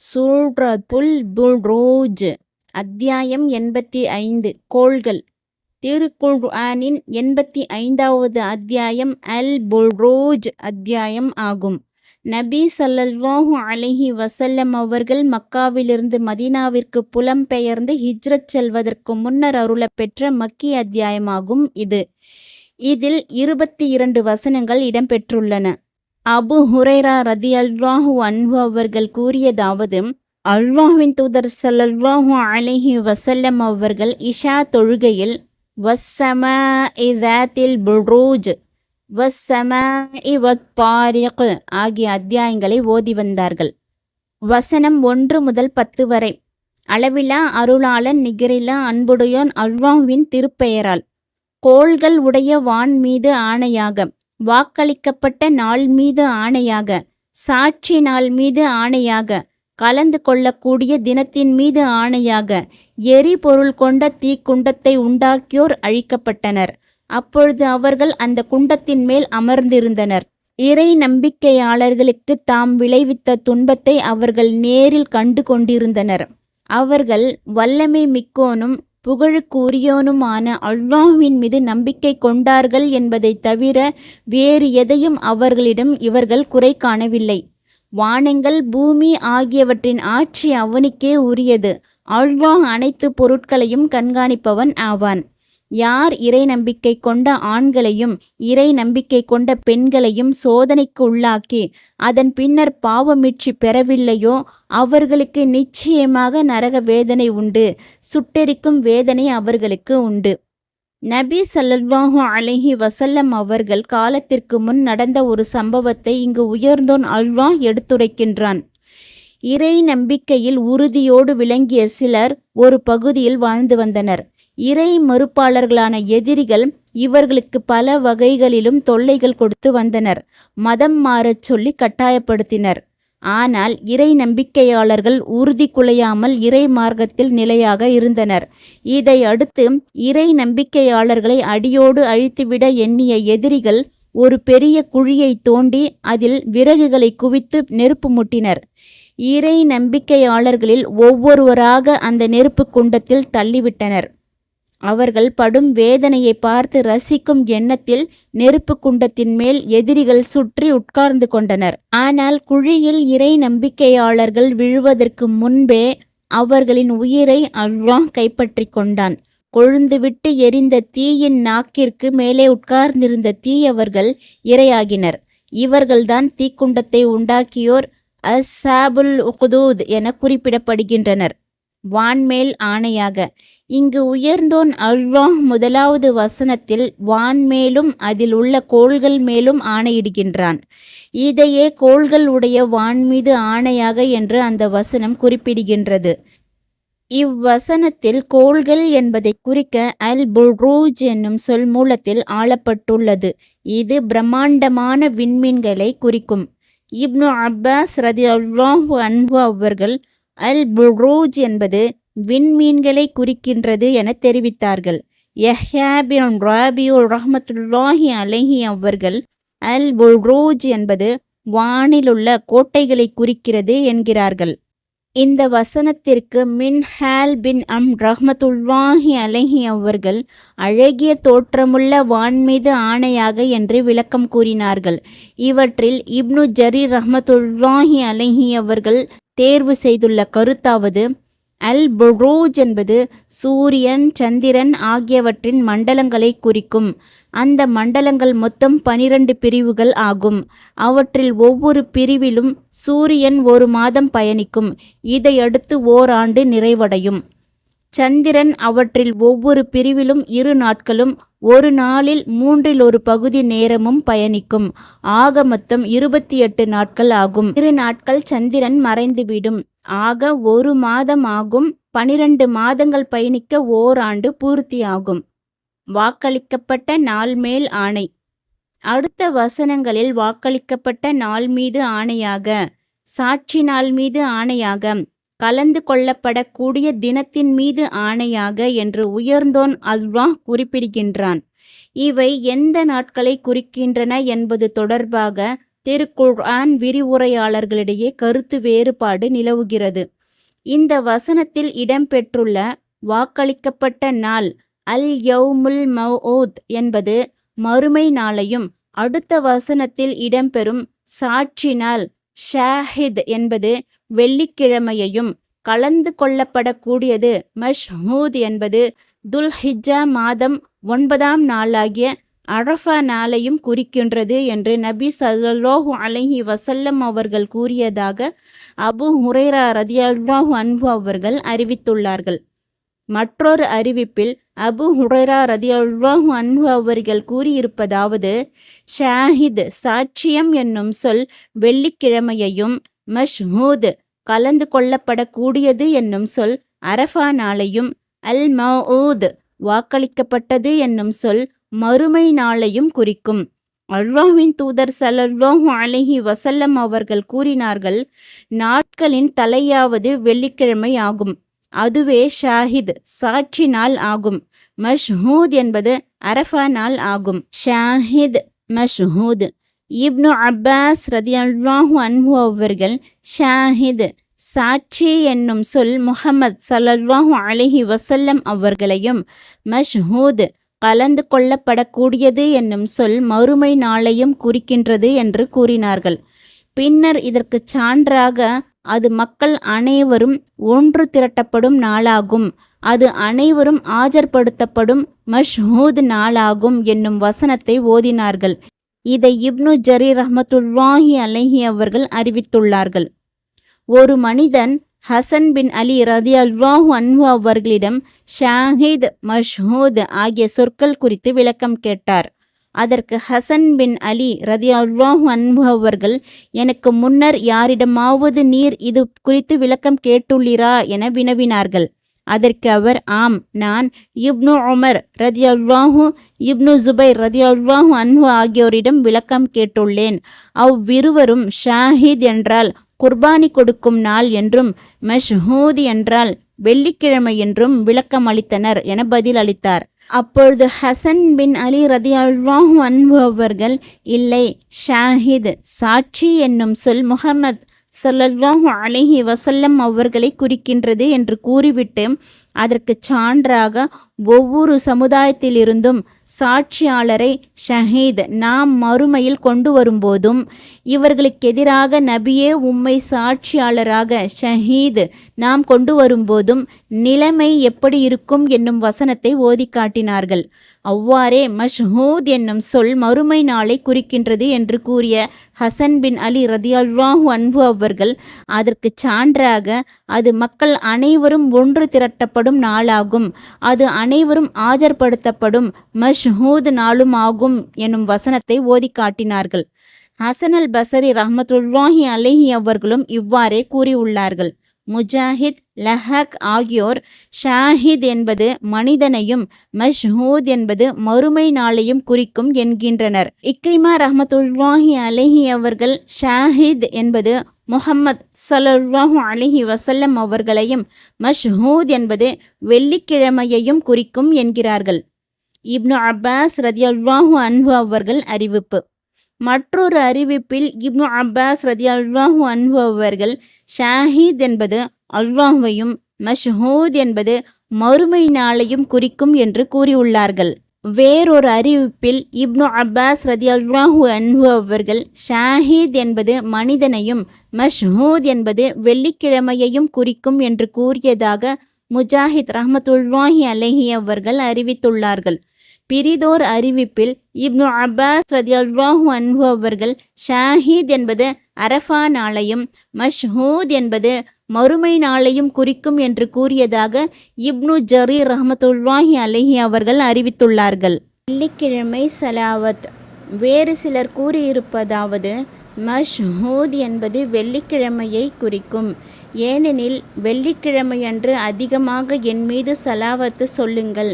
சூரத்துல் புரூஜ் அத்தியாயம் 85 கோள்கள். திருக்குர்ஆனின் 85வது அத்தியாயம் அல் புரூஜ் அத்தியாயம் ஆகும். நபி ஸல்லல்லாஹு அலைஹி வஸல்லம் அவர்கள் மக்காவிலிருந்து மதீனாவிற்கு புலம்பெயர்ந்து ஹிஜ்ரத் செல்வதற்கு முன்னர் அருளப்பெற்ற மக்கி அத்தியாயமாகும் இது. இதில் 22 வசனங்கள் இடம்பெற்றுள்ளன. அபு ஹுரைரா ரதியல்லாஹு அன்ஹு அவர்கள் கூறியதாவது, அல்லாஹ்வின் தூதர் ஸல்லல்லாஹு அலைஹி வஸல்லம் அவர்கள் இஷா தொழுகையில் வஸ்ஸமாஇ ஸாத்தில் புரூஜ், வஸ்ஸமாஇ வத்தாரிக் ஆகிய அத்தியாயங்களை ஓதி வந்தார்கள். வசனம் 1 முதல் 10 வரை. அளவிலா அருளாளன் நிகரிலா அன்புடையோன் அல்லாஹ்வின் திருப்பெயரால். கோள்கள் உடைய வான் மீது ஆணையாக, வாக்களிக்கப்பட்ட நாள் மீது ஆணையாக, சாட்சி நாள் மீது ஆணையாக, கலந்து கொள்ளக்கூடிய தினத்தின் மீது ஆணையாக, எரிபொருள் கொண்ட தீக்குண்டத்தை உண்டாக்கியோர் அழிக்கப்பட்டனர். அப்பொழுது அவர்கள் அந்த குண்டத்தின் மேல் அமர்ந்திருந்தனர். இறை நம்பிக்கையாளர்களுக்கு தாம் விளைவித்த துன்பத்தை அவர்கள் நேரில் கண்டு கொண்டிருந்தனர். அவர்கள் வல்லமை மிக்கோனும் புகழுக்குரியோனுமான அல்லாஹ்வின் மீது நம்பிக்கை கொண்டார்கள் என்பதை தவிர வேறு எதையும் அவர்களிடம் இவர்கள் குறை காணவில்லை. வானங்கள் பூமி ஆகியவற்றின் ஆட்சி அவனுக்கே உரியது. அல்லாஹ் அனைத்து பொருட்களையும் கண்காணிப்பவன் ஆவான். யார் இறை நம்பிக்கை கொண்ட ஆண்களையும் இறை நம்பிக்கை கொண்ட பெண்களையும் சோதனைக்கு உள்ளாக்கி அதன் பின்னர் பாவமீட்சி பெறவில்லையோ அவர்களுக்கு நிச்சயமாக நரக வேதனை உண்டு, சுட்டெரிக்கும் வேதனை அவர்களுக்கு உண்டு. நபி ஸல்லல்லாஹு அலைஹி வஸல்லம் அவர்கள் காலத்திற்கு முன் நடந்த ஒரு சம்பவத்தை இங்கு உயர்ந்தோன் அல்லாஹ் எடுத்துரைக்கின்றான். இறை நம்பிக்கையில் உறுதியோடு விளங்கிய சிலர் ஒரு பகுதியில் வாழ்ந்து வந்தனர். இறை மறுப்பாளர்களான எதிரிகள் இவர்களுக்கு பல வகைகளிலும் தொல்லைகள் கொடுத்து வந்தனர். மதம் மாறச் சொல்லி கட்டாயப்படுத்தினர். ஆனால் இறை நம்பிக்கையாளர்கள் உறுதி குலையாமல் இறை மார்க்கத்தில் நிலையாக இருந்தனர். இதை அடுத்து இறை நம்பிக்கையாளர்களை அடியோடு அழித்துவிட எண்ணிய எதிரிகள் ஒரு பெரிய குழியை தோண்டி அதில் விறகுகளை குவித்து நெருப்பு மூட்டினர். இறை நம்பிக்கையாளர்களில் ஒவ்வொருவராக அந்த நெருப்பு குண்டத்தில் தள்ளிவிட்டனர். அவர்கள் படும் வேதனையை பார்த்து ரசிக்கும் எண்ணத்தில் நெருப்பு குண்டத்தின் மேல் எதிரிகள் சுற்றி உட்கார்ந்து கொண்டனர். ஆனால் குழியில் இறை நம்பிக்கையாளர்கள் விழுவதற்கு முன்பே அவர்களின் உயிரை அல்லாஹ் கைப்பற்றி கொண்டான். கொழுந்துவிட்டு எரிந்த தீயின் நாக்கிற்கு மேலே உட்கார்ந்திருந்த தீயவர்கள் இரையாகினர். இவர்கள்தான் தீக்குண்டத்தை உண்டாக்கியோர் அஸ்ஸாபுல் உக்தூத் என குறிப்பிடப்படுகின்றனர். வான்மேல் ஆணையாக. இங்கு உயர்ந்தோன் அல்லாஹ் முதலாவது வசனத்தில் வான்மேலும் அதில் உள்ள கோள்கள் மேலும் ஆணையிடுகின்றான். இதையே கோள்கள் உடைய வான் மீது ஆணையாக என்று அந்த வசனம் குறிப்பிடுகின்றது. இவ்வசனத்தில் கோள்கள் என்பதை குறிக்க அல் புரூஜ் என்னும் சொல் மூலத்தில் ஆளப்பட்டுள்ளது. இது பிரம்மாண்டமான விண்மீன்களை குறிக்கும். இப்னு அப்பாஸ் ரதியல்லாஹு அன்ஹு அவர்கள் அல் புரூஜ் என்பது விண்மீன்களை குறிக்கின்றது என தெரிவித்தார்கள். யஹ்யா பின் ராபியுல் ரஹ்மத்துல்லாஹி அலைஹி அவர்கள் அல் புரூஜ் என்பது வானிலுள்ள கோட்டைகளை குறிக்கிறது என்கிறார்கள். இந்த வசனத்திற்கு மின்ஹால் பின் ரஹ்மத்துல்லாஹி அலைஹி அவர்கள் அழகிய தோற்றமுள்ள வான் மீது ஆணையாக என்று விளக்கம் கூறினார்கள். இவற்றில் இப்னு ஜரீர் ரஹ்மத்துல்லாஹி அலைஹி அவர்கள் தேர்வு செய்துள்ள கருத்தாவது, அல் புரூஜ் என்பது சூரியன் சந்திரன் ஆகியவற்றின் மண்டலங்களை குறிக்கும். அந்த மண்டலங்கள் மொத்தம் 12 பிரிவுகள் ஆகும். அவற்றில் ஒவ்வொரு பிரிவிலும் சூரியன் 1 மாதம் பயணிக்கும். இதையடுத்து ஓராண்டு நிறைவடையும். சந்திரன் அவற்றில் ஒவ்வொரு பிரிவிலும் 2 நாட்களும் 1 நாளில் 1/3 பகுதி நேரமும் பயணிக்கும். ஆக மொத்தம் 28 நாட்கள் ஆகும். 2 நாட்கள் சந்திரன் மறைந்துவிடும். ஆக 1 மாதம் ஆகும். 12 மாதங்கள் பயணிக்க ஓராண்டு பூர்த்தியாகும். வாக்களிக்கப்பட்ட நாள் மேல் ஆணை. அடுத்த வசனங்களில் வாக்களிக்கப்பட்ட நாள் மீது ஆணையாக, சாட்சி நாள் மீது ஆணையாக, கலந்து கொள்ளப்படக்கூடிய தினத்தின் மீது ஆணையாக என்று உயர்ந்தோன் அல்லாஹ் குறிப்பிடுகின்றான். இவை எந்த நாட்களை குறிக்கின்றன என்பது தொடர்பாக திருக்குர்ஆன் விரிவுரையாளர்களிடையே கருத்து வேறுபாடு நிலவுகிறது. இந்த வசனத்தில் இடம்பெற்றுள்ள வாக்களிக்கப்பட்ட நாள் அல் யௌமுல் மவ்ஊத் என்பது மறுமை நாளையும், அடுத்த வசனத்தில் இடம்பெறும் சாட்சி நாள் ஷாஹித் என்பது வெள்ளிக்கிழமையையும், கலந்து கொள்ளப்படக்கூடியது மஷ்ஹூத் என்பது துல்ஹிஜ்ஜா மாதம் 9ஆம் நாளாகிய அரஃபா நாளையும் குறிக்கின்றது என்று நபி ஸல்லல்லாஹு அலைஹி வஸல்லம் அவர்கள் கூறியதாக அபூ ஹுரைரா ரலியல்லாஹு அன்ஹு அவர்கள் அறிவித்துள்ளார்கள். மற்றொரு அறிவிப்பில் அபூ ஹுரைரா ரலியல்லாஹு அன்ஹு அவர்கள் கூறியிருப்பதாவது, ஷாஹித் சாட்சியம் என்னும் சொல் வெள்ளிக்கிழமையையும், மஷ்ஹூத் கலந்து கொள்ளப்படக்கூடியது என்னும் சொல் அரஃபா நாளையும், அல் மவ்ஊத் வாக்களிக்கப்பட்டது என்னும் சொல் மறுமை நாளையும் குறிக்கும். அல்லாஹ்வின் தூதர் ஸல்லல்லாஹு அலைஹி வஸல்லம் அவர்கள் கூறினார்கள், நாட்களின் தலையாவது வெள்ளிக்கிழமை ஆகும், அதுவே ஷாஹித் சாட்சி நாள் ஆகும். மஷ்ஹூத் என்பது அரஃபா நாள் ஆகும். ஷாஹித், மஷ்ஹூத். இப்னு அப்பாஸ் ரலியல்லாஹு அன்ஹு அவர்கள் ஷாஹித் சாட்சி என்னும் சொல் முஹம்மது ஸல்லல்லாஹு அலைஹி வஸல்லம் அவர்களையும், மஷ்ஹூத் கலந்து கொள்ளப்படக்கூடியது என்னும் சொல் மறுமை நாளையும் குறிக்கின்றது என்று கூறினார்கள். பின்னர் இதற்கு சான்றாக அது மக்கள் அனைவரும் ஒன்று திரட்டப்படும் நாளாகும், அது அனைவரும் ஆஜர்படுத்தப்படும் மஷ்ஹூத் நாளாகும் என்னும் வசனத்தை ஓதினார்கள். இதை இப்னு ஜரீர் ரஹ்மத்துல்லாஹி அலைஹி அவர்கள் அறிவித்துள்ளார்கள். ஒரு மனிதன் ஹசன் பின் அலி ரலியல்லாஹு அன்ஹு அவர்களிடம் ஷாஹித், மஷ்ஹூத் ஆகிய சொற்கள் குறித்து விளக்கம் கேட்டார். அதற்கு ஹசன் பின் அலி ரலியல்லாஹு அன்ஹு அவர்கள், எனக்கு முன்னர் யாரிடமாவது நீர் இது குறித்து விளக்கம் கேட்டுள்ளீரா என வினவினார்கள். அதற்கு அவர், ஆம், நான் இப்னு உமர் ரலியல்லாஹு, இப்னு ஜுபைர் ரலியல்லாஹு அன்ஹு ஆகியோரிடம் விளக்கம் கேட்டுள்ளேன். அவ்விருவரும் ஷாஹித் என்றால் குர்பானி கொடுக்கும் நாள் என்றும், மஷ்ஹூத் என்றால் வெள்ளிக்கிழமை என்றும் விளக்கம் அளித்தனர் என பதில் அளித்தார். அப்பொழுது ஹசன் பின் அலி ரலியல்லாஹு அன்ஹு அவர்கள், இல்லை, ஷாஹித் சாட்சி என்னும் சொல் முஹம்மது ஸல்லல்லாஹு அலைஹி வஸல்லம் அவர்களை குறிக்கின்றது என்று கூறிவிட்டு, அதற்கு சான்றாக ஒவ்வொரு சமுதாயத்திலிருந்தும் சாட்சியாளரை ஷஹீத் நாம் மறுமையில் கொண்டு வரும்போதும், இவர்களுக்கு எதிராக நபியே உம்மை சாட்சியாளராக ஷஹீத் நாம் கொண்டு வரும்போதும் நிலைமை எப்படி இருக்கும் என்னும் வசனத்தை ஓதி காட்டினார்கள். அவ்வாறே மஷ்ஹூத் என்னும் சொல் மறுமை நாளை குறிக்கின்றது என்று கூறிய ஹசன் பின் அலி ரலியல்லாஹு அன்ஹு அவர்கள், அதற்கு சான்றாக அது மக்கள் அனைவரும் ஒன்று திரட்டப்படும் நாளாகும், அது அனைவரும் ஆஜர்படுத்தப்படும் மஷ்ஹூத் நாளும் ஆகும் எனும் வசனத்தை ஓதி காட்டினார்கள். ஹசன் அல் பஸரி ரஹ்மத்துல்லாஹி அலைஹி அவர்களும் இவ்வாறே கூறியுள்ளார்கள். முஜாஹித், லஹக் ஆகியோர் ஷாஹித் என்பது மனிதனையும், மஷ்ஹூத் என்பது மறுமை நாளையும் குறிக்கும் என்கின்றனர். இக்ரிமா ரஹ்மத்துல்லாஹி அலைஹி அவர்கள் ஷாஹித் என்பது முஹம்மது ஸல்லல்லாஹு அலைஹி வஸல்லம் அவர்களையும், மஷ்ஹூத் என்பது வெள்ளிக்கிழமையையும் குறிக்கும் என்கிறார்கள். இப்னு அப்பாஸ் ரலியல்லாஹு அன்ஹு அவர்கள் அறிவிப்பு. மற்றொரு அறிவிப்பில் இப்னு அப்பாஸ் ரலியல்லாஹு அன்ஹு அவர்கள் ஷாஹித் என்பது அல்லாஹ்வையும், மஷ்ஹூத் என்பது மறுமை நாளையும் குறிக்கும் என்று கூறியுள்ளார்கள். வேறொரு அறிவிப்பில் இப்னு அப்பாஸ் ரலியல்லாஹு அன்ஹு அவர்கள் ஷாஹித் என்பது மனிதனையும், மஷ்ஹூத் என்பது வெள்ளிக்கிழமையையும் குறிக்கும் என்று கூறியதாக முஜாஹித் ரஹ்மத்துல்லாஹி அலைஹி அவர்கள் அறிவித்துள்ளார்கள். பிரிதோர் அறிவிப்பில் இப்னு அப்பாஸ் ரலியல்லாஹு அன்ஹு அவர்கள் ஷாஹித் என்பது அரஃபா நாளையும், மஷ்ஹூத் என்பது மறுமை நாளையும் குறிக்கும் என்று கூறியதாக இப்னு ஜரீர் ரஹ்மத்துல்லாஹி அலைஹி அவர்கள் அறிவித்துள்ளார்கள். வெள்ளிக்கிழமை சலாவத். வேறு சிலர் கூறியிருப்பதாவது, மஷ்ஹூத் என்பது வெள்ளிக்கிழமையை குறிக்கும், ஏனெனில் வெள்ளிக்கிழமையன்று அதிகமாக என் மீது சலாவத்து சொல்லுங்கள்,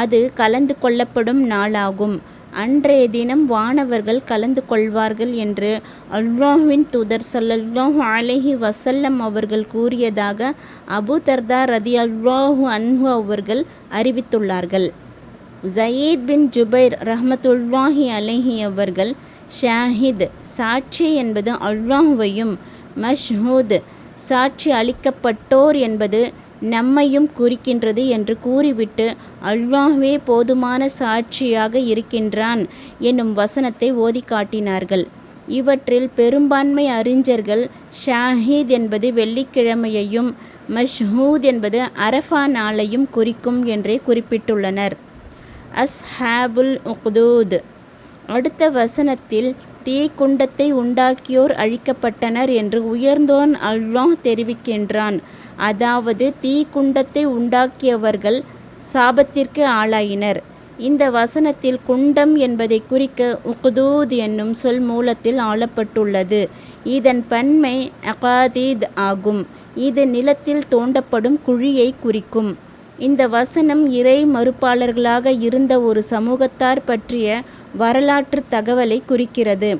அது கலந்து கொள்ளப்படும் நாளாகும், அன்றைய தினம் வானவர்கள் கலந்து கொள்வார்கள் என்று அல்லாஹ்வின் தூதர் ஸல்லல்லாஹு அலைஹி வஸல்லம் அவர்கள் கூறியதாக அபூ தர்தா ரலியல்லாஹு அன்ஹு அவர்கள் அறிவித்துள்ளார்கள். ஸயீத் பின் ஜுபைர் ரஹ்மத்துல்லாஹி அலைஹி அவர்கள் ஷாஹித் சாட்சி என்பது அல்லாஹ்வையும், மஷ்ஹூத் சாட்சி அளிக்கப்பட்டோர் என்பது நம்மையும் குறிக்கின்றது என்று கூறிவிட்டு அல்லாஹ்வே போதுமான சாட்சியாக இருக்கின்றான் என்னும் வசனத்தை ஓதி காட்டினார்கள். இவற்றில் பெரும்பான்மை அறிஞர்கள் ஷாஹித் என்பது வெள்ளிக்கிழமையையும், மஷ்ஹூத் என்பது அரஃபா நாளையும் குறிக்கும் என்றே குறிப்பிட்டுள்ளனர். அஸ்ஹாபுல் உக்தூத். அடுத்த வசனத்தில் தீக்குண்டத்தை உண்டாக்கியோர் அழிக்கப்பட்டனர் என்று உயர்ந்தோன் அல்லாஹ் தெரிவிக்கின்றான். அதாவது தீக்குண்டத்தை உண்டாக்கியவர்கள் சாபத்திற்கு ஆளாயினர். இந்த வசனத்தில் குண்டம் என்பதை குறிக்க உக்தூத் என்னும் சொல் மூலத்தில் ஆளப்பட்டுள்ளது. இதன் பன்மை அகாதீத் ஆகும். இது நிலத்தில் தோண்டப்படும் குழியை குறிக்கும். இந்த வசனம் இறை மறுப்பாளர்களாக இருந்த ஒரு சமூகத்தார் பற்றிய வரலாற்று தகவலை குறிக்கிறது.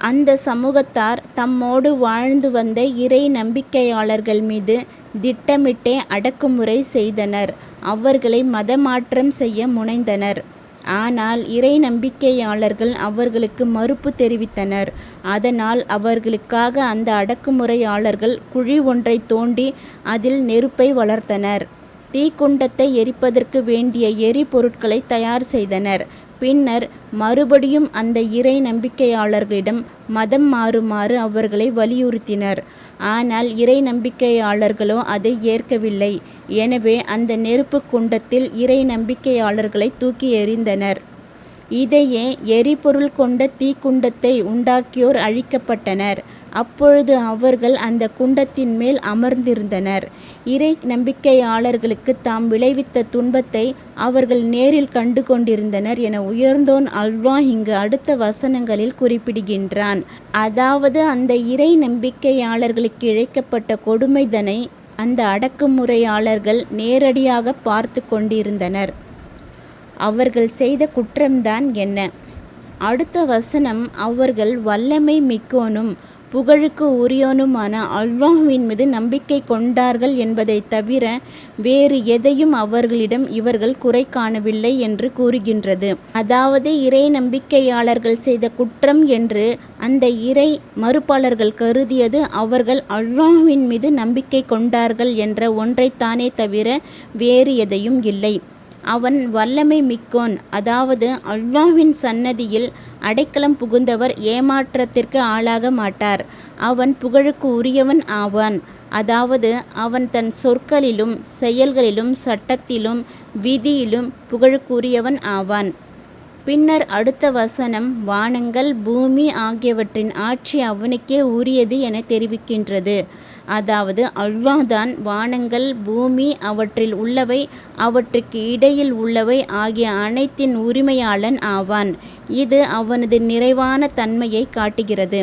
அந்த சமூகத்தார் தம்மோடு வாழ்ந்து வந்த இறை நம்பிக்கையாளர்கள் மீது திட்டமிட்டே அடக்குமுறை செய்தனர். அவர்களை மதமாற்றம் செய்ய முனைந்தனர். ஆனால் இறை நம்பிக்கையாளர்கள் அவர்களுக்கு மறுப்பு தெரிவித்தனர். அதனால் அவர்களுக்காக அந்த அடக்குமுறையாளர்கள் குழி ஒன்றை தோண்டி அதில் நெருப்பை வளர்த்தனர். தீக்குண்டத்தை எரிப்பதற்கு வேண்டிய எரிபொருட்களை தயார் செய்தனர். பின்னர் மறுபடியும் அந்த இறை நம்பிக்கையாளர்களிடம் மதம் மாறுமாறு அவர்களை வலியுறுத்தினர். ஆனால் இறை நம்பிக்கையாளர்களோ அதை ஏற்கவில்லை. எனவே அந்த நெருப்பு குண்டத்தில் இறை நம்பிக்கையாளர்களை தூக்கி எறிந்தனர். இதையே எரிபொருள் கொண்ட தீக்குண்டத்தை உண்டாக்கியோர் அழிக்கப்பட்டனர். அப்பொழுது அவர்கள் அந்த குண்டத்தின் மேல் அமர்ந்திருந்தனர். இறை நம்பிக்கையாளர்களுக்கு தாம் விளைவித்த துன்பத்தை அவர்கள் நேரில் கண்டு கொண்டிருந்தனர் என உயர்ந்தோன் அல்லாஹ் இங்கு அடுத்த வசனங்களில் குறிப்பிடுகின்றான். அதாவது அந்த இறை நம்பிக்கையாளர்களுக்கு இழைக்கப்பட்ட கொடுமைதனை அந்த அடக்குமுறையாளர்கள் நேரடியாக பார்த்து கொண்டிருந்தனர். அவர்கள் செய்த குற்றம்தான் என்ன? அடுத்த வசனம் அவர்கள் வல்லமை மிக்கோனும் புகழுக்கு உரியோனுமான அல்லாஹ்வின் மீது நம்பிக்கை கொண்டார்கள் என்பதை தவிர வேறு எதையும் அவர்களிடம் இவர்கள் குறை காணவில்லை என்று கூறுகின்றது. அதாவது இறை நம்பிக்கையாளர்கள் செய்த குற்றம் என்று அந்த இறை மறுப்பாளர்கள் கருதியது அவர்கள் அல்லாஹ்வின் மீது நம்பிக்கை கொண்டார்கள் என்ற ஒன்றைத்தானே தவிர வேறு எதையும் இல்லை. அவன் வல்லமை மிக்கோன், அதாவது அல்லாஹ்வின் சன்னதியில் அடைக்கலம் புகுந்தவர் ஏமாற்றத்திற்கு ஆளாக மாட்டார். அவன் புகழுக்கு உரியவன் ஆவான். அதாவது அவன் தன் சொற்களிலும் செயல்களிலும் சட்டத்திலும் விதியிலும் புகழுக்குரியவன் ஆவான். பின்னர் அடுத்த வசனம் வானங்கள் பூமி ஆகியவற்றின் ஆட்சி அவனுக்கே உரியது என தெரிவிக்கின்றது. அதாவது அல்லாஹ் தான் வானங்கள், பூமி, அவற்றில் உள்ளவை, அவற்றுக்கு இடையில் உள்ளவை ஆகிய அனைத்தின் உரிமையாளன் ஆவான். இது அவனது நிறைவான தன்மையை காட்டுகிறது.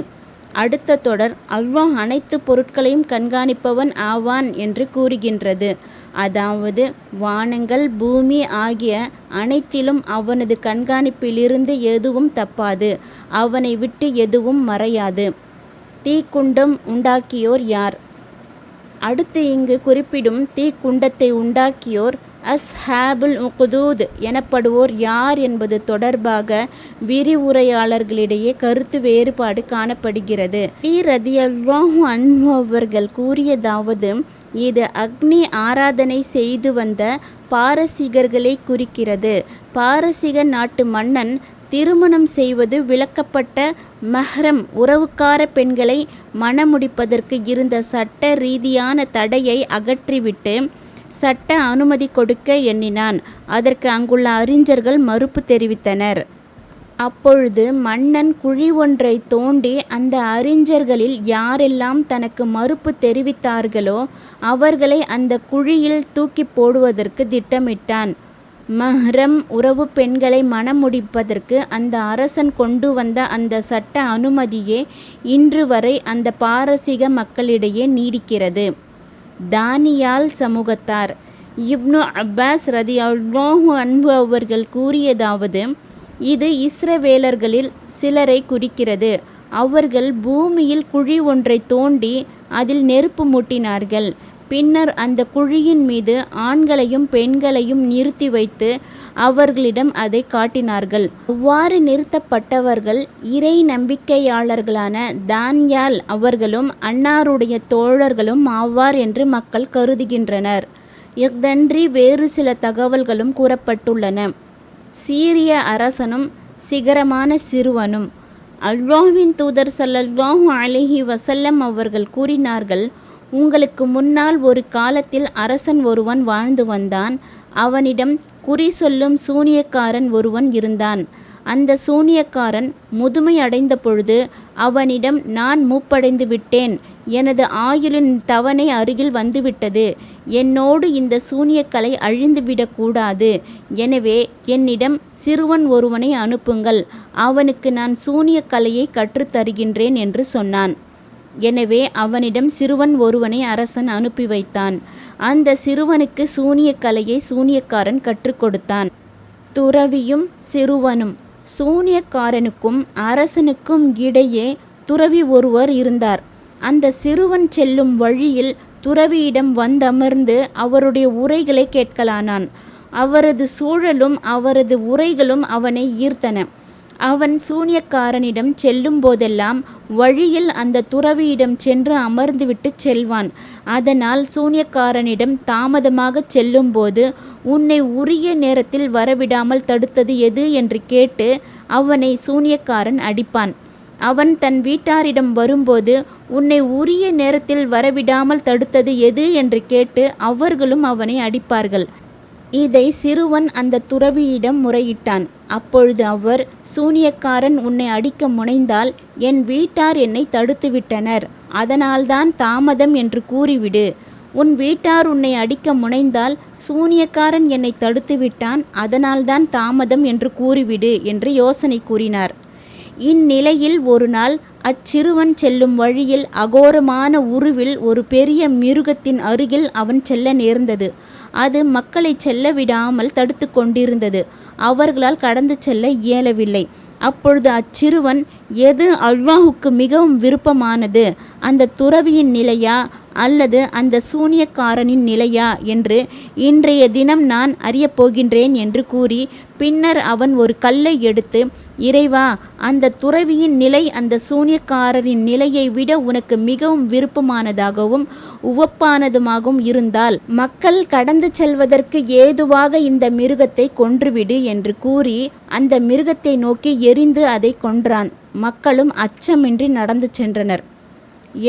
அடுத்த தொடர் அல்லாஹ் அனைத்து பொருட்களையும் கண்காணிப்பவன் ஆவான் என்று கூறுகின்றது. அதாவது வானங்கள், பூமி ஆகிய அனைத்திலும் அவனது கண்காணிப்பிலிருந்து எதுவும் தப்பாது. அவனை விட்டு எதுவும் மறையாது. தீக்குண்டம் உண்டாக்கியோர் யார்? அடுத்து இங்கு குறிப்பிடும் தீக்குண்டத்தை உண்டாக்கியோர் அஸ்ஹாபுல் உக்தூத் எனப்படுவோர் யார் என்பது தொடர்பாக விரிவுரையாளர்களிடையே கருத்து வேறுபாடு காணப்படுகிறது. ரலியல்லாஹு அன்ஹு அவர்கள் கூறியதாவது, இது அக்னி ஆராதனை செய்து வந்த பாரசீகர்களை குறிக்கிறது. பாரசீக நாட்டு மன்னன் திருமணம் செய்வது விலக்கப்பட்ட மஹ்ரம் உறவுக்கார பெண்களை மணமுடிப்பதற்கு இருந்த சட்ட ரீதியான தடையை அகற்றிவிட்டு சட்ட அனுமதி கொடுக்க எண்ணினான். அதற்கு அங்குள்ள அறிஞர்கள் மறுப்பு தெரிவித்தனர். அப்பொழுது மன்னன் குழி ஒன்றை தோண்டி அந்த அறிஞர்களில் யாரெல்லாம் தனக்கு மறுப்பு தெரிவித்தார்களோ அவர்களை அந்த குழியில் தூக்கி போடுவதற்கு திட்டமிட்டான். மஹ்ரம் உறவு பெண்களை மணமுடிப்பதற்கு அந்த அரசன் கொண்டு வந்த அந்த சட்ட அனுமதியே இன்று வரை அந்த பாரசீக மக்களிடையே நீடிக்கிறது. தானியால் சமூகத்தார். இப்னு அப்பாஸ் ரலியல்லாஹு அன்ஹு அவர்கள் கூறியதாவது, இது இஸ்ரவேலர்களில் சிலரை குறிக்கிறது. அவர்கள் பூமியில் குழி ஒன்றை தோண்டி அதில் நெருப்பு மூட்டினார்கள். பின்னர் அந்த குழியின் மீது ஆண்களையும் பெண்களையும் நிறுத்தி வைத்து அவர்களிடம் அதை காட்டினார்கள். அவ்வாறு நிறுத்தப்பட்டவர்கள் இறை நம்பிக்கையாளர்களான தான்யால் அவர்களும் அன்னாருடைய தோழர்களும் ஆவார் என்று மக்கள் கருதுகின்றனர். இதன்றி வேறு சில தகவல்களும் கூறப்பட்டுள்ளன. சீரிய அரசனும் சிகரமான சிறுவனும். அல்லாஹ்வின் தூதர் ஸல்லல்லாஹு அலைஹி வஸல்லம் அவர்கள் கூறினார்கள், உங்களுக்கு முன்னால் ஒரு காலத்தில் அரசன் ஒருவன் வாழ்ந்து வந்தான். அவனிடம் குறி சொல்லும் சூனியக்காரன் ஒருவன் இருந்தான். அந்த சூனியக்காரன் முதுமை அடைந்த பொழுது அவனிடம், நான் மூப்படைந்து விட்டேன், எனது ஆயுளின் தவணை அருகில் வந்துவிட்டது, என்னோடு இந்த சூனியக்கலை அழிந்துவிடக்கூடாது, எனவே என்னிடம் சிறுவன் ஒருவனை அனுப்புங்கள், அவனுக்கு நான் சூனியக்கலையை கற்றுத்தருகின்றேன் என்று சொன்னான். எனவே அவனிடம் சிறுவன் ஒருவனை அரசன் அனுப்பி வைத்தான். அந்த சிறுவனுக்கு சூனியக்கலையை சூனியக்காரன் கற்றுக் கொடுத்தான். துறவியும் சிறுவனும். சூனியக்காரனுக்கும் அரசனுக்கும் இடையே துறவி ஒருவர் இருந்தார். அந்த சிறுவன் செல்லும் வழியில் துறவியிடம் வந்தமர்ந்து அவருடைய உரைகளை கேட்கலானான். அவரது சூழலும் அவரது உரைகளும் அவனை ஈர்த்தன. அவன் சூனியக்காரனிடம் செல்லும் போதெல்லாம் வழியில் அந்த துறவியிடம் சென்று அமர்ந்துவிட்டு செல்வான். அதனால் சூனியக்காரனிடம் தாமதமாக செல்லும்போது, உன்னை உரிய நேரத்தில் வரவிடாமல் தடுத்தது எது என்று கேட்டு அவனை சூனியக்காரன் அடிப்பான். அவன் தன் வீட்டாரிடம் வரும்போது, உன்னை உரிய நேரத்தில் வரவிடாமல் தடுத்தது எது என்று கேட்டு அவர்களும் அவனை அடிப்பார்கள். இதை சிறுவன் அந்த துறவியிடம் முறையிட்டான். அப்பொழுது அவர், சூனியக்காரன் உன்னை அடிக்க முனைந்தால் என் வீட்டார் என்னை தடுத்துவிட்டனர், அதனால்தான் தாமதம் என்று கூறிவிடு. உன் வீட்டார் உன்னை அடிக்க முனைந்தால் சூனியக்காரன் என்னை தடுத்துவிட்டான், அதனால்தான் தாமதம் என்று கூறிவிடு என்று யோசனை கூறினார். இந்நிலையில் ஒரு நாள் அச்சிறுவன் செல்லும் வழியில் அகோரமான உருவில் ஒரு பெரிய மிருகத்தின் அருகில் அவன் செல்ல நேர்ந்தது. அது மக்களை செல்ல விடாமல் தடுத்து கொண்டிருந்தது. அவர்களால் கடந்து செல்ல இயலவில்லை. அப்பொழுது அச்சிறுவன், எது அல்லாஹுக்கு மிகவும் விருப்பமானது, அந்த துறவியின் நிலையா அல்லது அந்த சூனியக்காரனின் நிலையா என்று இன்றைய தினம் நான் அறியப்போகின்றேன் என்று கூறி, பின்னர் அவன் ஒரு கல்லை எடுத்து, இறைவா, அந்த துறவியின் நிலை அந்த சூனியக்காரரின் நிலையை விட உனக்கு மிகவும் விருப்பமானதாகவும் உவப்பானதுமாகவும் இருந்தால் மக்கள் கடந்து செல்வதற்கு ஏதுவாக இந்த மிருகத்தை கொன்றுவிடு என்று கூறி அந்த மிருகத்தை நோக்கி எறிந்து அதை கொன்றான். மக்களும் அச்சமின்றி நடந்து சென்றனர்.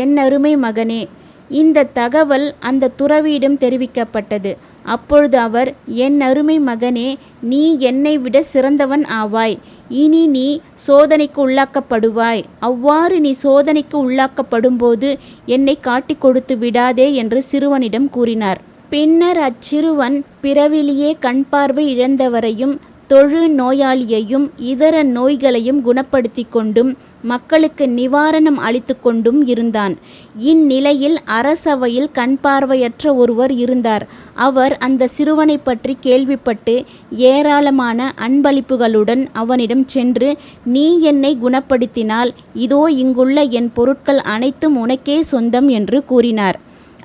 என் அருமை மகனே, இந்த தகவல் அந்த துறவியிடம் தெரிவிக்கப்பட்டது. அப்பொழுது அவர், என் அருமை மகனே, நீ என்னை விட சிறந்தவன் ஆவாய். இனி நீ சோதனைக்கு உள்ளாக்கப்படுவாய். அவ்வாறு நீ சோதனைக்கு உள்ளாக்கப்படும்போது என்னை காட்டிக் கொடுத்து விடாதே என்று சிறுவனிடம் கூறினார். பின்னர் அச்சிறுவன் பிறவிலேயே கண் பார்வை இழந்தவரையும் தொழு நோயாளியையும் இதர நோய்களையும் குணப்படுத்தி கொண்டும் மக்களுக்கு நிவாரணம் அளித்து கொண்டும் இருந்தான். இந்நிலையில் அரசவையில் கண் பார்வையற்ற ஒருவர் இருந்தார். அவர் அந்த சிறுவனை பற்றி கேள்விப்பட்டு ஏராளமான அன்பளிப்புகளுடன் அவனிடம் சென்று, நீ என்னை குணப்படுத்தினால் இதோ இங்குள்ள என் பொருட்கள் அனைத்தும் உனக்கே சொந்தம் என்று கூறினார்.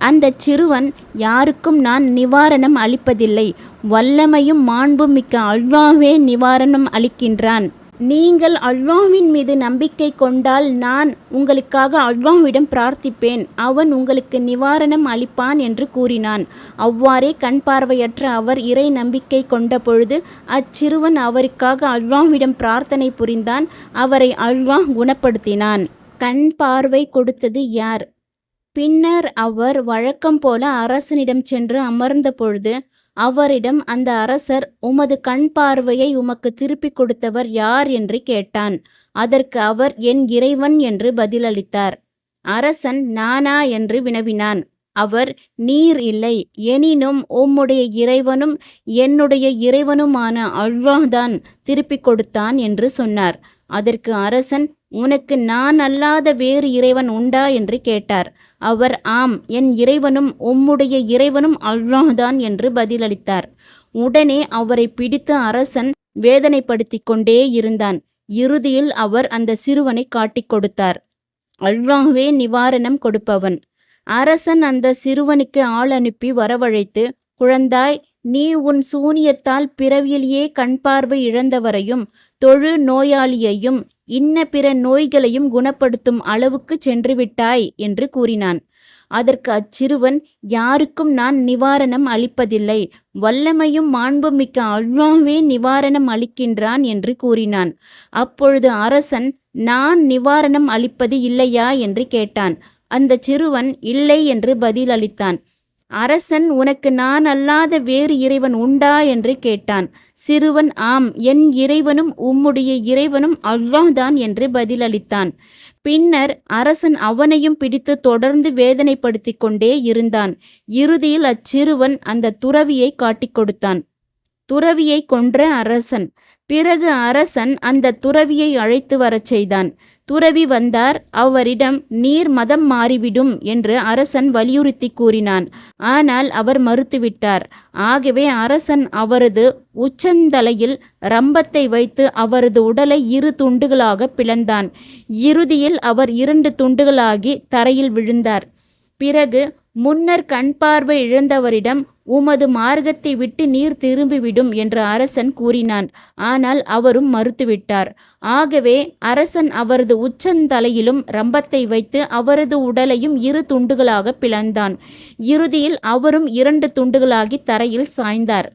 அந்த சிறுவன், யாருக்கும் நான் நிவாரணம் அளிப்பதில்லை, வல்லமையும் மாண்பும் மிக்க அல்லாஹ்வே நிவாரணம் அளிக்கின்றான். நீங்கள் அல்லாஹ்வின் மீது நம்பிக்கை கொண்டால் நான் உங்களுக்காக அல்லாஹ்விடம் பிரார்த்திப்பேன், அவன் உங்களுக்கு நிவாரணம் அளிப்பான் என்று கூறினான். அவ்வாறே கண் பார்வையற்ற அவர் இறை நம்பிக்கை கொண்ட பொழுது அச்சிறுவன் அவருக்காக அல்லாஹ்விடம் பிரார்த்தனை புரிந்தான். அவரை அல்லாஹ் குணப்படுத்தினான். கண் பார்வை கொடுத்தது யார்? பின்னர் அவர் வழக்கம் போல அரசனிடம் சென்று அமர்ந்த பொழுது அவரிடம் அந்த அரசர், உமது கண் பார்வையை உமக்கு திருப்பி கொடுத்தவர் யார் என்று கேட்டான். அதற்கு அவர், என் இறைவன் என்று பதிலளித்தார். அரசன், நானா என்று வினவினான். அவர், நீர் இல்லை, எனினும் உம்முடைய இறைவனும் என்னுடைய இறைவனுமான அல்லாஹ்தான் திருப்பி கொடுத்தான் என்று சொன்னார். அதற்கு அரசன், உனக்கு நான் அல்லாத வேறு இறைவன் உண்டா என்று கேட்டார். அவர், ஆம், என் இறைவனும் உம்முடைய இறைவனும் அல்லாஹ்தான் என்று பதிலளித்தார். உடனே அவரை பிடித்து அரசன் வேதனைப்படுத்தி கொண்டே இருந்தான். இறுதியில் அவர் அந்த சிறுவனை காட்டிக் கொடுத்தார். அல்லாஹ்வே நிவாரணம் கொடுப்பவன். அரசன் அந்த சிறுவனுக்கு ஆள் அனுப்பி வரவழைத்து, குழந்தாய், நீ உன் சூனியத்தால் பிறவியிலேயே கண் பார்வை இழந்தவரையும் தொழு நோயாளியையும் இன்ன பிற நோய்களையும் குணப்படுத்தும் அளவுக்கு சென்றுவிட்டாய் என்று கூறினான். அதற்கு அச்சிறுவன், யாருக்கும் நான் நிவாரணம் அளிப்பதில்லை, வல்லமையும் மாண்புமிக்க அல்லாஹ்வே நிவாரணம் அளிக்கின்றான் என்று கூறினான். அப்பொழுது அரசன், நான் நிவாரணம் அளிப்பது இல்லையா என்று கேட்டான். அந்த சிறுவன் இல்லை என்று பதில் அளித்தான். அரசன், உனக்கு நான் அல்லாத வேறு இறைவன் உண்டா என்று கேட்டான். சிறுவன், ஆம், என் இறைவனும் உம்முடைய இறைவனும் அல்லாஹ் தான் என்று பதிலளித்தான். பின்னர் அரசன் அவனையும் பிடித்து தொடர்ந்து வேதனைப்படுத்தி கொண்டே இருந்தான். இறுதியில் அச்சிறுவன் அந்த துறவியை காட்டிக் கொடுத்தான். துறவியை கொன்ற அரசன். பிறகு அரசன் அந்த துறவியை அழைத்து வரச் செய்தான். துறவி வந்தார். அவரிடம், நீர் மதம் மாறிவிடும் என்று அரசன் வலியுறுத்தி கூறினான். ஆனால் அவர் மறுத்துவிட்டார். ஆகவே அரசன் அவரது உச்சந்தலையில் ரம்பத்தை வைத்து அவரது உடலை 2 துண்டுகளாக பிளந்தான். இறுதியில் அவர் 2 துண்டுகளாகி தரையில் விழுந்தார். பிறகு முன்னர் கண் பார்வை இழந்தவரிடம், உமது மார்க்கத்தை விட்டு நீர் திரும்பிவிடும் என்று அரசன் கூறினான். ஆனால் அவரும் மறுத்துவிட்டார். ஆகவே அரசன் அவரது உச்சந்தலையிலும் ரம்பத்தை வைத்து அவரது உடலையும் 2 துண்டுகளாக பிளந்தான். இறுதியில் அவரும் 2 துண்டுகளாகி தரையில் சாய்ந்தார்.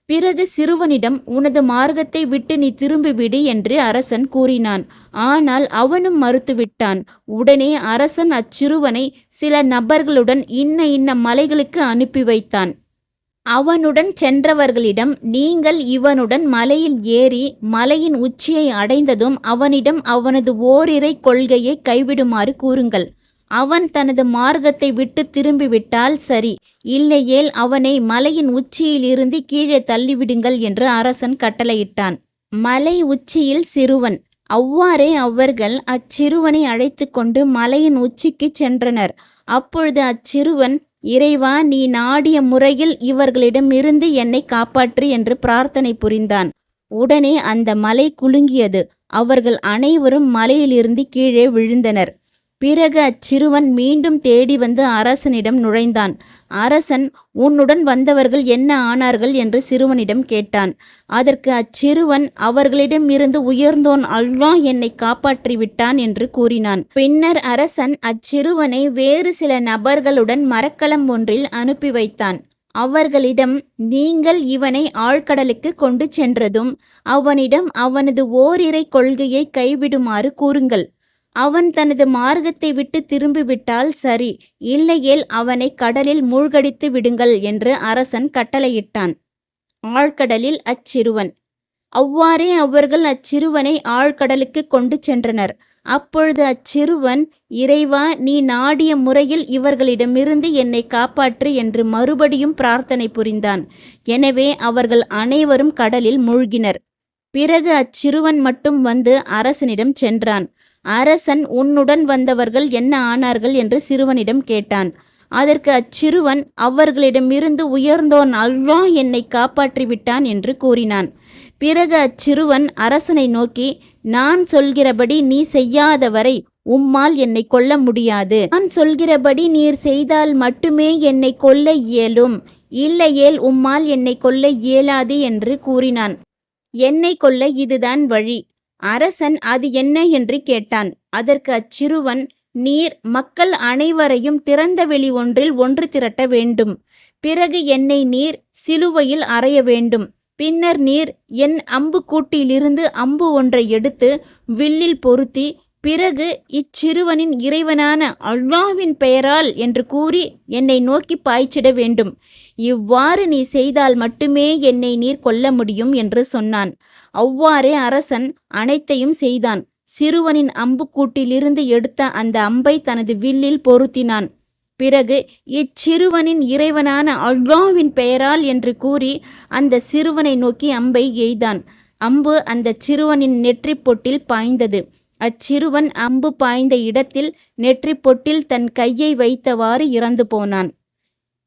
பிறகு சிறுவனிடம், உனது மார்க்கத்தை விட்டு நீ திரும்பிவிடு என்று அரசன் கூறினான். ஆனால் அவனும் மறுத்துவிட்டான். உடனே அரசன் அச்சிறுவனை சில நபர்களுடன் இன்ன மலைகளுக்கு அனுப்பி வைத்தான். அவனுடன் சென்றவர்களிடம், நீங்கள் இவனுடன் மலையில் ஏறி மலையின் உச்சியை அடைந்ததும் அவனிடம் அவனது ஓரிரை கொள்கையை கைவிடுமாறு கூறுங்கள். அவன் தனது மார்க்கத்தை விட்டு திரும்பிவிட்டால் சரி, இல்லையேல் அவனை மலையின் உச்சியிலிருந்து கீழே தள்ளிவிடுங்கள் என்று அரசன் கட்டளையிட்டான். மலை உச்சியில் சிறுவன். அவ்வாறே அவர்கள் அச்சிறுவனை அழைத்து கொண்டு மலையின் உச்சிக்கு சென்றனர். அப்பொழுது அச்சிறுவன், இறைவா, நீ நாடிய முறையில் இவர்களிடமிருந்து என்னை காப்பாற்று என்று பிரார்த்தனை புரிந்தான். உடனே அந்த மலை குலுங்கியது. அவர்கள் அனைவரும் மலையிலிருந்து கீழே விழுந்தனர். பிறகு அச்சிறுவன் மீண்டும் தேடி வந்து அரசனிடம் நுழைந்தான். அரசன், உன்னுடன் வந்தவர்கள் என்ன ஆனார்கள் என்று சிறுவனிடம் கேட்டான். அதற்கு அச்சிறுவன், அவர்களிடம் இருந்து உயர்ந்தோன் அல்லாஹ் என்னை காப்பாற்றி விட்டான் என்று கூறினான். பின்னர் அரசன் அச்சிறுவனை வேறு சில நபர்களுடன் மரக்கலம் ஒன்றில் அனுப்பி வைத்தான். அவர்களிடம், நீங்கள் இவனை ஆழ்கடலுக்கு கொண்டு சென்றதும் அவனிடம் அவனது ஓரிரை கொள்கையை கைவிடுமாறு கூறுங்கள். அவன் தனது மார்க்கத்தை விட்டு திரும்பிவிட்டால் சரி, இல்லையேல் அவனை கடலில் மூழ்கடித்து விடுங்கள் என்று அரசன் கட்டளையிட்டான். ஆழ்கடலில் அச்சிறுவன். அவ்வாறே அவர்கள் அச்சிறுவனை ஆழ்கடலுக்கு கொண்டு சென்றனர். அப்பொழுது அச்சிறுவன், இறைவா, நீ நாடிய முறையில் இவர்களிடமிருந்து என்னை காப்பாற்று என்று மறுபடியும் பிரார்த்தனை புரிந்தான். எனவே அவர்கள் அனைவரும் கடலில் மூழ்கினர். பிறகு அச்சிறுவன் மட்டும் வந்து அரசனிடம் சென்றான். அரசன், உன்னுடன் வந்தவர்கள் என்ன ஆனார்கள் என்று சிறுவனிடம் கேட்டான். அதற்கு அச்சிறுவன், அவர்களிடமிருந்து உயர்ந்தோன் அல்லாஹ் என்னை காப்பாற்றி விட்டான் என்று கூறினான். பிறகு அச்சிறுவன் அரசனை நோக்கி, நான் சொல்கிறபடி நீ செய்யாதவரை உம்மால் என்னை கொல்ல முடியாது. நான் சொல்கிறபடி நீர் செய்தால் மட்டுமே என்னை கொல்ல இயலும், இல்லையேல் உம்மால் என்னை கொல்ல இயலாது என்று கூறினான். என்னை கொல்ல இதுதான் வழி. அரசன், அது என்ன என்று கேட்டான். அதற்கு அச்சிறுவன், நீர் மக்கள் அனைவரையும் திறந்த வெளி ஒன்றில் ஒன்று திரட்ட வேண்டும். பிறகு என்னை நீர் சிலுவையில் அறைய வேண்டும். பின்னர் நீர் என் அம்பு கூட்டிலிருந்து அம்பு ஒன்றை எடுத்து வில்லில் பொருத்தி, பிறகு இச்சிறுவனின் இறைவனான அல்லாஹ்வின் பெயரால் என்று கூறி என்னை நோக்கி பாய்ச்சிட வேண்டும். இவ்வாறு நீ செய்தால் மட்டுமே என்னை நீர் கொல்ல முடியும் என்று சொன்னான். அவ்வாறே அரசன் அனைத்தையும் செய்தான். சிறுவனின் அம்புக்கூட்டிலிருந்து எடுத்த அந்த அம்பை தனது வில்லில் பொருத்தினான். பிறகு இச்சிறுவனின் இறைவனான அல்லாஹ்வின் பெயரால் என்று கூறி அந்த சிறுவனை நோக்கி அம்பை எய்தான். அம்பு அந்த சிறுவனின் நெற்றிப் பொட்டில் பாய்ந்தது. அச்சிறுவன் அம்பு பாய்ந்த இடத்தில் நெற்றிப் பொட்டில் தன் கையை வைத்தவாறு இறந்து போனான்.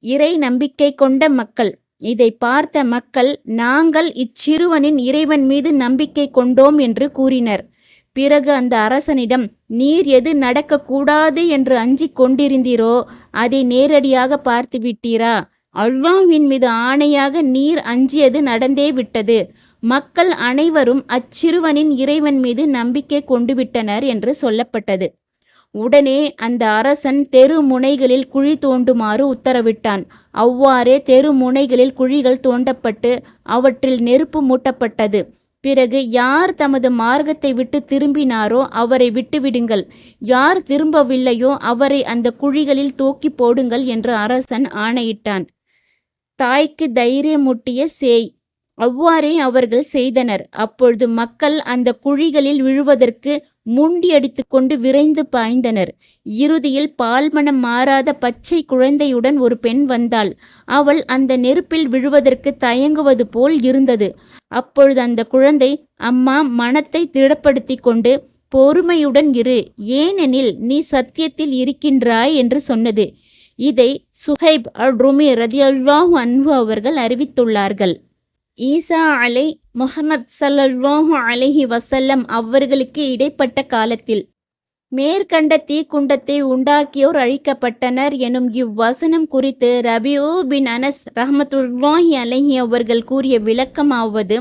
இறை நம்பிக்கை கொண்ட மக்கள். இதை பார்த்த மக்கள், நாங்கள் இச்சிறுவனின் இறைவன் மீது நம்பிக்கை கொண்டோம் என்று கூறினர். பிறகு அந்த அரசனிடம், நீர் எது நடக்கக்கூடாது என்று அஞ்சிக் கொண்டிருந்தீரோ அதை நேரடியாக பார்த்து விட்டீரா? அல்லாஹ்வின் மீது ஆணையாக நீர் அஞ்சியது நடந்தே விட்டது. மக்கள் அனைவரும் அச்சிறுவனின் இறைவன் மீது நம்பிக்கை கொண்டு விட்டனர் என்று சொல்லப்பட்டது. உடனே அந்த அரசன் தெரு முனைகளில் குழி தோண்டுமாறு உத்தரவிட்டான். அவ்வாறே தெரு முனைகளில் குழிகள் தோண்டப்பட்டு அவற்றில் நெருப்பு மூட்டப்பட்டது. பிறகு யார் தமது மார்க்கத்தை விட்டு திரும்பினாரோ அவரை விட்டுவிடுங்கள், யார் திரும்பவில்லையோ அவரை அந்த குழிகளில் தூக்கி போடுங்கள் என்று அரசன் ஆணையிட்டான். தாய்க்கு தைரியமூட்டிய சேய். அவ்வாறே அவர்கள் செய்தனர். அப்பொழுது மக்கள் அந்த குழிகளில் விழுவதற்கு முண்டியடித்து கொண்டு விரைந்து பாய்ந்தனர். இறுதியில் பால்மணம் மாறாத பச்சை குழந்தையுடன் ஒரு பெண் வந்தாள். அவள் அந்த நெருப்பில் விழுவதற்கு தயங்குவது போல் இருந்தது. அப்பொழுது அந்த குழந்தை, அம்மா, மனத்தை திடப்படுத்தி கொண்டு பொறுமையுடன் இரு, ஏனெனில் நீ சத்தியத்தில் இருக்கின்றாய் என்று சொன்னது. இதை சுஹைப் அல்-ருமி ரதியல்லாஹு அன்ஹு அவர்கள் அறிவித்துள்ளார்கள். ஈசா அலை முஹம்மத் ஸல்லல்லாஹு அலைஹி வஸல்லம் அவர்களுக்கு இடைப்பட்ட காலத்தில் மேற்கண்ட தீக்குண்டத்தை உண்டாக்கியோர் அழிக்கப்பட்டனர் எனும் இவ்வசனம் குறித்து ரபியூ பின் அனஸ் ரஹ்மத்துல்லாஹி அலைஹி அவர்கள் கூறிய விளக்கமாவது,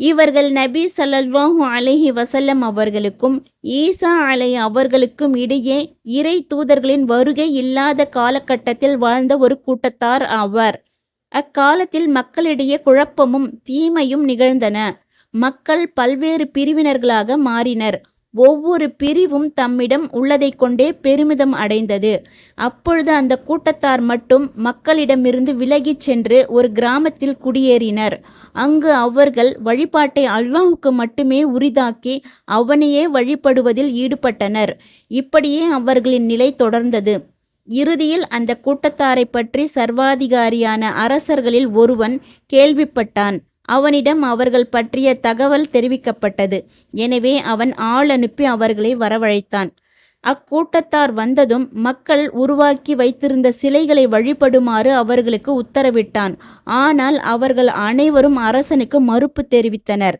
இவர்கள் நபி ஸல்லல்லாஹு அலைஹி வஸல்லம் அவர்களுக்கும் ஈசா அலை அவர்களுக்கும் இடையே இறை தூதர்களின் வருகை இல்லாத காலகட்டத்தில் வாழ்ந்த ஒரு கூட்டத்தார் ஆவார். அக்காலத்தில் மக்களிடையே குழப்பமும் தீமையும் நிகழ்ந்தன. மக்கள் பல்வேறு பிரிவினர்களாக மாறினர். ஒவ்வொரு பிரிவும் தம்மிடம் உள்ளதை கொண்டே பெருமிதம் அடைந்தது. அப்பொழுது அந்த கூட்டத்தார் மட்டும் மக்களிடமிருந்து விலகிச் சென்று ஒரு கிராமத்தில் குடியேறினர். அங்கு அவர்கள் வழிபாட்டை அல்லாஹ்வுக்கு மட்டுமே உரிதாக்கி அவனையே வழிபடுவதில் ஈடுபட்டனர். இப்படியே அவர்களின் நிலை தொடர்ந்தது. இறுதியில் அந்த கூட்டத்தாரை பற்றி சர்வாதிகாரியான அரசர்களில் ஒருவன் கேள்விப்பட்டான். அவனிடம் அவர்கள் பற்றிய தகவல் தெரிவிக்கப்பட்டது. எனவே அவன் ஆள் அனுப்பி அவர்களை வரவழைத்தான். அக்கூட்டத்தார் வந்ததும் மக்கள் உருவாக்கி வைத்திருந்த சிலைகளை வழிபடுமாறு அவர்களுக்கு உத்தரவிட்டான். ஆனால் அவர்கள் அனைவரும் அரசனுக்கு மறுப்பு தெரிவித்தனர்.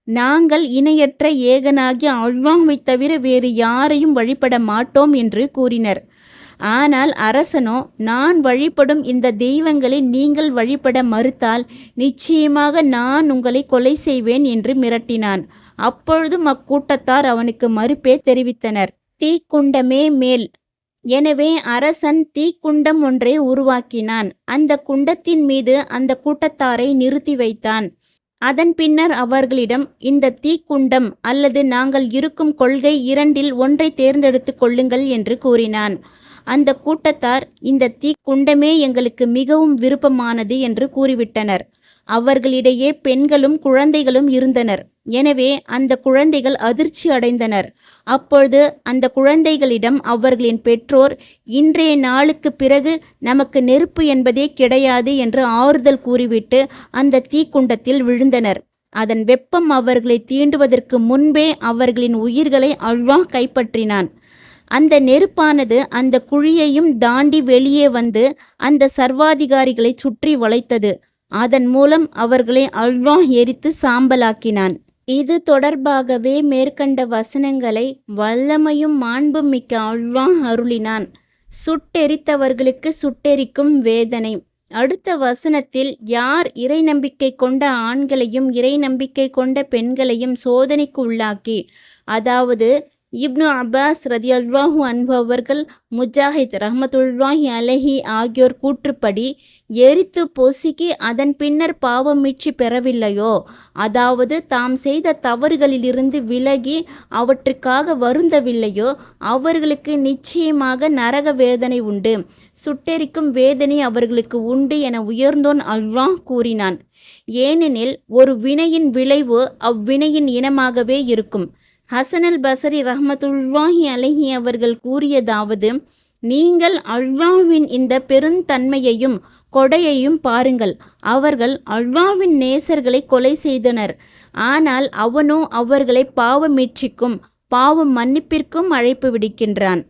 நாங்கள் இணையற்ற ஏகனாகிய அல்லாஹ்வை தவிர வேறு யாரையும் வழிபட மாட்டோம் என்று கூறினர். ஆனால் அரசனோ, நான் வழிபடும் இந்த தெய்வங்களை நீங்கள் வழிபட மறுத்தால் நிச்சயமாக நான் உங்களை கொலை செய்வேன் என்று மிரட்டினான். அப்பொழுதும் அக்கூட்டத்தார் அவனுக்கு மறுப்பே தெரிவித்தனர். தீக்குண்டமே மேல். எனவே அரசன் தீக்குண்டம் ஒன்றை உருவாக்கினான். அந்த குண்டத்தின் மீது அந்த கூட்டத்தாரை நிறுத்தி வைத்தான். அதன் பின்னர் அவர்களிடம், இந்த தீக்குண்டம் அல்லது நாங்கள் இருக்கும் கொள்கை இரண்டில் ஒன்றை தேர்ந்தெடுத்து கொள்ளுங்கள் என்று கூறினான். அந்த கூட்டத்தார், இந்த தீக்குண்டமே எங்களுக்கு மிகவும் விருப்பமானது என்று கூறிவிட்டனர். அவர்களிடையே பெண்களும் குழந்தைகளும் இருந்தனர். எனவே அந்த குழந்தைகள் அதிர்ச்சி அடைந்தனர். அப்பொழுது அந்த குழந்தைகளிடம் அவர்களின் பெற்றோர், இன்றைய நாளுக்கு பிறகு நமக்கு நெருப்பு என்பதே கிடையாது என்று ஆறுதல் கூறிவிட்டு அந்த தீக்குண்டத்தில் விழுந்தனர். அதன் வெப்பம் அவர்களை தீண்டுவதற்கு முன்பே அவர்களின் உயிர்களை அல்லாஹ் கைப்பற்றினான். அந்த நெருப்பானது அந்த குழியையும் தாண்டி வெளியே வந்து அந்த சர்வாதிகாரிகளை சுற்றி வளைத்தது. அதன் மூலம் அவர்களை அல்லாஹ் எரித்து சாம்பலாக்கினான். இது தொடர்பாகவே மேற்கண்ட வசனங்களை வல்லமையும் மாண்பும் மிக்க அல்லாஹ் அருளினான். சுட்டெரித்தவர்களுக்கு சுட்டெரிக்கும் வேதனை. அடுத்த வசனத்தில், யார் இறை நம்பிக்கை கொண்ட ஆண்களையும் இறை நம்பிக்கை கொண்ட பெண்களையும் சோதனைக்கு உள்ளாக்கி, அதாவது இப்னு அப்பாஸ் ரதியல்லாஹு அன்ஹு அவர்கள், முஜாஹித் ரஹ்மத்துல்லாஹி அலைஹி ஆகியோர் கூற்றுப்படி எரித்து பொசுக்கி அதன் பின்னர் பாவம் மீட்சி பெறவில்லையோ, அதாவது தாம் செய்த தவறுகளிலிருந்து விலகி அவற்றுக்காக வருந்தவில்லையோ, அவர்களுக்கு நிச்சயமாக நரக வேதனை உண்டு, சுட்டெரிக்கும் வேதனை அவர்களுக்கு உண்டு என உயர்ந்தோன் அல்லாஹ் கூறினான். ஏனெனில் ஒரு வினையின் விளைவு அவ்வினையின் இனமாகவே இருக்கும். ஹசன் அல் பஸரி ரஹ்மத்துல்லாஹி அலைஹி அவர்கள் கூறியதாவது, நீங்கள் அல்லாஹ்வின் இந்த பெருந்தன்மையையும் கொடையையும் பாருங்கள். அவர்கள் அல்லாஹ்வின் நேசர்களை கொலை செய்தனர். ஆனால் அவனோ அவர்களை பாவ மீட்சிக்கும் பாவம் மன்னிப்பிற்கும் அழைப்பு விடுக்கின்றான்.